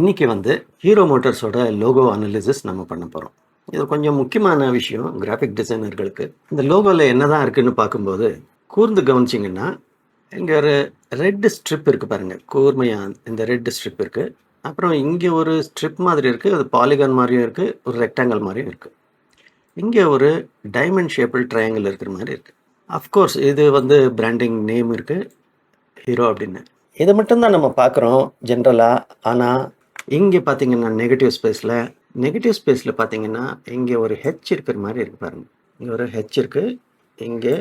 இன்னைக்கு வந்து hero மோட்டார்ஸோட logo analysis நம்ம பண்ண போகிறோம். இது கொஞ்சம் முக்கியமான விஷயம் கிராஃபிக் டிசைனர்களுக்கு. இந்த லோகோவில் என்னதான் இருக்குன்னு பார்க்கும்போது கூர்ந்து கவனிச்சிங்கன்னா இங்கே ஒரு ரெட் ஸ்ட்ரிப் இருக்குது பாருங்கள். கூர்மையாக இந்த ரெட் ஸ்ட்ரிப் இருக்குது. அப்புறம் இங்கே ஒரு ஸ்ட்ரிப் மாதிரி இருக்குது, அது பாலிகான் மாதிரியும் இருக்குது, ஒரு ரெக்டாங்கிள் மாதிரியும் இருக்குது. இங்கே ஒரு டைமண்ட் ஷேப்பில் ட்ரையாங்கிள் இருக்கிற மாதிரி இருக்குது. அஃப்கோர்ஸ் இது வந்து பிராண்டிங் நேம் இருக்குது, ஹீரோ அப்படின்னு. இதை மட்டும்தான் நம்ம பார்க்குறோம் ஜென்ரலாக. ஆனால் இங்கே பார்த்தீங்கன்னா நெகட்டிவ் ஸ்பேஸில் பார்த்தீங்கன்னா இங்கே ஒரு ஹெச் இருக்கிற மாதிரி இருக்குது பாருங்கள். இங்கே ஒரு ஹெச் இருக்குது, இங்கே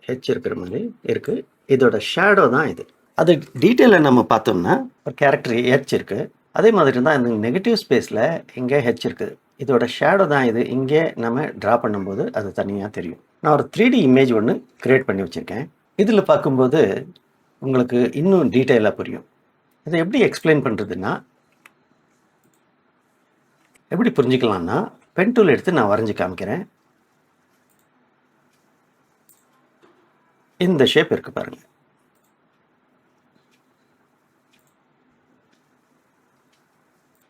ஹெச் இருக்கிற மாதிரி இருக்குது. இதோட ஷேடோ தான் இது. அது டீட்டெயிலில் நம்ம பார்த்தோம்னா ஒரு கேரக்டர் ஹெச் இருக்குது. அதே மாதிரி தான் இந்த நெகட்டிவ் ஸ்பேஸில் இங்கே ஹெச் இருக்குது. இதோட ஷேடோ தான் இது. இங்கே நம்ம ட்ரா பண்ணும்போது அது தனியாக தெரியும். நான் ஒரு 3D இமேஜ் ஒன்று க்ரியேட் பண்ணி வச்சுருக்கேன். இதில் பார்க்கும்போது உங்களுக்கு இன்னும் டீட்டெயிலாக புரியும். இதை எப்படி எக்ஸ்பிளைன் பண்ணுறதுன்னா, எப்படி புரிஞ்சுக்கலாம்னா, பென் டூல் எடுத்து நான் வரைஞ்சி காமிக்கிறேன். இந்த ஷேப் இருக்கு பாருங்க.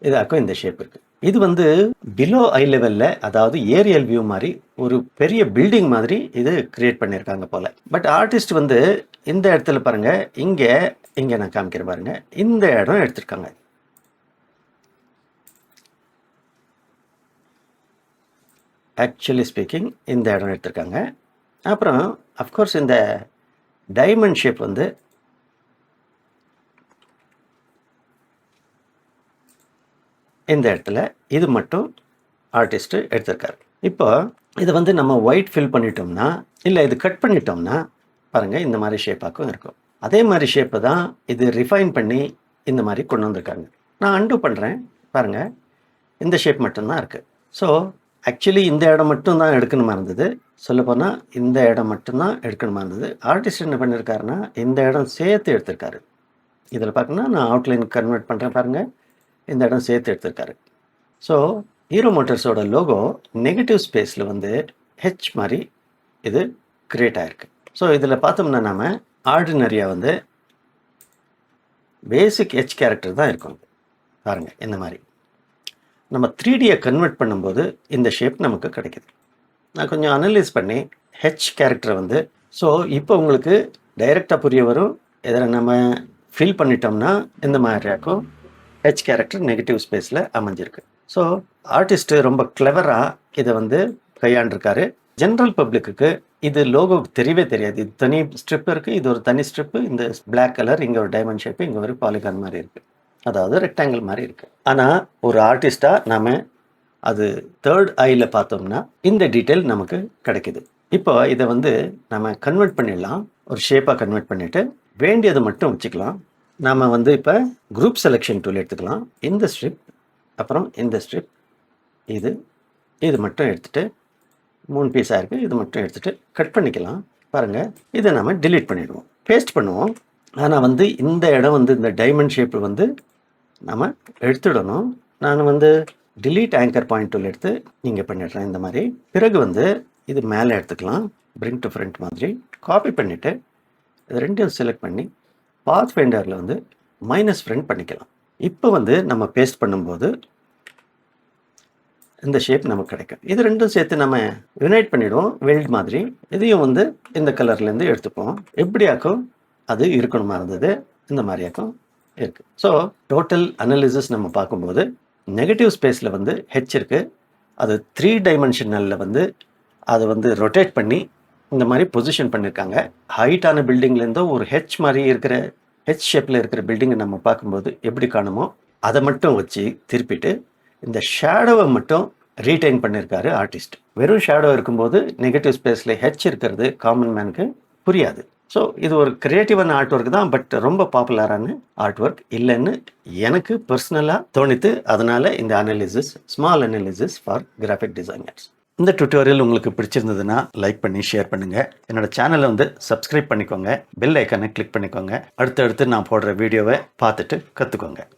இதாக்கும் இந்த ஷேப் இருக்கு. இது வந்து பிலோ ஐ லெவலில், அதாவது ஏரியல் வியூ மாதிரி ஒரு பெரிய பில்டிங் மாதிரி இது கிரியேட் பண்ணியிருக்காங்க போல. பட் ஆர்டிஸ்ட் வந்து இந்த இடத்துல பாருங்க, இங்கே நான் காமிக்கிறேன் பாருங்க, இந்த இடம் எடுத்திருக்காங்க. ஆக்சுவலி ஸ்பீக்கிங் இந்த இடம் எடுத்திருக்காங்க. அப்புறம் அஃப்கோர்ஸ் இந்த டைமண்ட் ஷேப் வந்து இந்த இடத்துல இது மட்டும் ஆர்டிஸ்ட்டு எடுத்திருக்காரு. இப்போ இதை வந்து நம்ம ஒயிட் ஃபில் பண்ணிட்டோம்னா, இல்லை இது கட் பண்ணிட்டோம்னா பாருங்கள், இந்த மாதிரி ஷேப்பாக்கும் இருக்கும். அதே மாதிரி ஷேப்பை தான் இது ரிஃபைன் பண்ணி இந்த மாதிரி கொண்டு வந்திருக்காங்க. நான் அன்டூ பண்ணுறேன் பாருங்கள், இந்த ஷேப் மட்டும்தான் இருக்குது. ஸோ ஆக்சுவலி இந்த இடம் மட்டும்தான் எடுக்கணுமா இருந்தது. சொல்லப்போனால் இந்த இடம் மட்டும்தான் எடுக்கணுமா இருந்தது. ஆர்டிஸ்ட் என்ன பண்ணியிருக்காருன்னா இந்த இடம் சேர்த்து எடுத்திருக்காரு. இதில் பார்க்கணுன்னா நான் அவுட்லைன் கன்வெர்ட் பண்ணுறேன் பாருங்கள், இந்த இடம் சேர்த்து எடுத்திருக்காரு. ஸோ ஹீரோ மோட்டார்ஸோட லோகோ நெகட்டிவ் ஸ்பேஸில் வந்து ஹெச் மாதிரி இது க்ரியேட் ஆகிருக்கு. ஸோ இதில் பார்த்தோம்னா நாம் ஆர்டினரியாக வந்து பேசிக் ஹெச் கேரக்டர் தான் இருக்கும் பாருங்கள். இந்த மாதிரி நம்ம 3Dயை கன்வெர்ட் பண்ணும்போது இந்த ஷேப் நமக்கு கிடைக்கிது. நான் கொஞ்சம் அனலைஸ் பண்ணி ஹெச் கேரக்டரை வந்து, ஸோ இப்போ உங்களுக்கு டைரெக்டாக புரிய வரும். இதில் நம்ம ஃபில் பண்ணிட்டோம்னா இந்த மாதிரி இருக்கும். ஹெச் கேரக்டர் நெகட்டிவ் ஸ்பேஸில் அமைஞ்சிருக்கு. ஸோ ஆர்டிஸ்ட்டு ரொம்ப கிளவராக இதை வந்து கையாண்டிருக்காரு. ஜென்ரல் பப்ளிக்கு இது லோகோவுக்கு தெரியவே தெரியாது. இது தனி ஸ்ட்ரிப் இருக்குது, இது ஒரு தனி ஸ்ட்ரிப்பு, இந்த பிளாக் கலர், இங்கே ஒரு டைமண்ட் ஷேப்பு, இங்கே ஒரு பாலிகான் மாதிரி இருக்குது, அதாவது ரெக்டாங்கிள் மாதிரி இருக்குது. ஆனால் ஒரு ஆர்டிஸ்ட்டாக நாம் அது தேர்ட் ஐயில் பார்த்தோம்னா இந்த டீட்டெயில் நமக்கு கிடைக்கிது. இப்போ இதை வந்து நம்ம கன்வெர்ட் பண்ணிடலாம், ஒரு ஷேப்பாக கன்வெர்ட் பண்ணிவிட்டு வேண்டியதை மட்டும் வச்சுக்கலாம். நாம் வந்து இப்போ குரூப் செலெக்ஷன் டூல் எடுத்துக்கலாம். இந்த ஸ்ட்ரிப், அப்புறம் இந்த ஸ்ட்ரிப், இது மட்டும் எடுத்துகிட்டு 3 பீஸாக இருக்குது, இது மட்டும் எடுத்துகிட்டு கட் பண்ணிக்கலாம். பாருங்கள், இதை நம்ம டிலீட் பண்ணிவிடுவோம், பேஸ்ட் பண்ணுவோம். ஆனால் வந்து இந்த இடம் வந்து இந்த டைமண்ட் ஷேப்பு வந்து நம்ம எடுத்துடணும். நான் வந்து டிலீட் ஆங்கர் பாயிண்ட் டூல் எடுத்து நீங்கள் பண்ணிடுறேன் இந்த மாதிரி. பிறகு வந்து இது மேலே எடுத்துக்கலாம், பிரிங் டு ஃப்ரண்ட் மாதிரி காப்பி பண்ணிவிட்டு இது ரெண்டையும் செலக்ட் பண்ணி பாத் ஃபைண்டரில் வந்து மைனஸ் ஃப்ரண்ட் பண்ணிக்கலாம். இப்போ வந்து நம்ம பேஸ்ட் பண்ணும்போது இந்த ஷேப் நமக்கு கிடைக்கும். இது ரெண்டும் சேர்த்து நம்ம யுனைட் பண்ணிவிடுவோம் வெல்ட் மாதிரி. இதையும் வந்து இந்த கலர்லேருந்து எடுத்துப்போம். எப்படியாக்கும் அது இருக்கணுமா இருந்தது, இந்த மாதிரியாக்கும் இருக்குது. ஸோ டோட்டல் அனாலிசிஸ் நம்ம பார்க்கும்போது நெகட்டிவ் ஸ்பேஸில் வந்து ஹெச் இருக்குது. அது 3 டைமென்ஷனலில் வந்து அதை வந்து ரொட்டேட் பண்ணி இந்த மாதிரி பொசிஷன் பண்ணியிருக்காங்க. ஹைட்டான பில்டிங்லேருந்தோ ஒரு ஹெச் மாதிரி இருக்கிற ஹெச் ஷேப்பில் இருக்கிற பில்டிங்கை நம்ம பார்க்கும்போது எப்படி காணுமோ அதை மட்டும் வச்சு திருப்பிட்டு இந்த ஷேடோவை மட்டும் ரீடைன் பண்ணியிருக்காரு ஆர்டிஸ்ட். வெறும் ஷேடோ இருக்கும்போது நெகட்டிவ் ஸ்பேஸில் ஹெச் இருக்கிறது காமன் மேனுக்கு புரியாது. ஸோ இது ஒரு கிரியேட்டிவான ஆர்ட் ஒர்க் தான், பட் ரொம்ப பாப்புலரான ஆர்ட் ஒர்க் இல்லைன்னு எனக்கு பர்சனலாக தோணித்து. அதனால் இந்த analysis, small analysis for graphic designers. இந்த டுட்டோரியல் உங்களுக்கு பிடிச்சிருந்ததுன்னா லைக் பண்ணி ஷேர் பண்ணுங்கள். என்னோட சேனலை வந்து சப்ஸ்கிரைப் பண்ணிக்கோங்க, பெல் ஐக்கானை கிளிக் பண்ணிக்கோங்க. அடுத்தடுத்து நான் போடுற வீடியோவை பார்த்துட்டு கற்றுக்கோங்க.